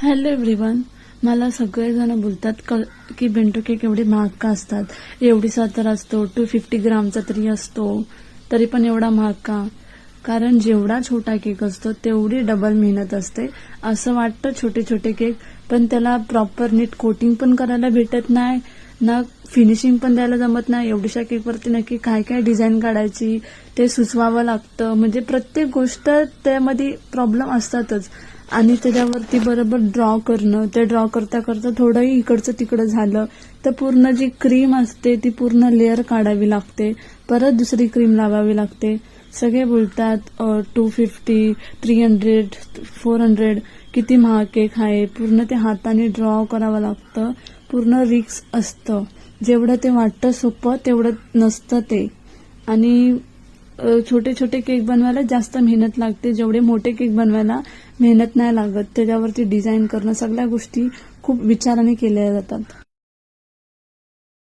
Hello everyone. मला सगळेजण बोलतात की बेंटो केक एवढे महाग का असतात, एवढीसा तर असतो 250 ग्रामचा तरी असतो, तरी पण एवढा महाग का? कारण जेवढा छोटा केक असतो तेवढी डबल मेहनत असते. असं वाटतं छोटे छोटे केक, पण त्याला प्रॉपर नीट कोटिंग पण करायला भेटत नाही ना, फिनिशिंग पण द्यायला जमत नाही. एवढ्याशा केकवरती नक्की काय काय डिझाईन काढायची ते सुचवावं लागतं. म्हणजे प्रत्येक गोष्ट त्यामध्ये प्रॉब्लेम असतातच. आणि त्याच्यावरती बरोबर ड्रॉ करणं, ते ड्रॉ करता करता थोडंही इकडचं तिकडं झालं तर पूर्ण जी क्रीम असते ती पूर्ण लेअर काढावी लागते, परत दुसरी क्रीम लावावी लागते. सगळे बोलतात 250, 300, 400 किती महाग केक आहे. पूर्ण ते हाताने ड्रॉ करावं लागतं, पूर्ण रिस्क असतं. जेवढं ते वाटतं सोपं तेवढं नसतं ते. आणि छोटे छोटे केक बनवायला जास्त मेहनत लागते, जेवढे मोठे केक बनवायला मेहनत नाही लागत. त्याच्यावरती डिझाईन करणं, सगळ्या गोष्टी खूप विचाराने केल्या जातात.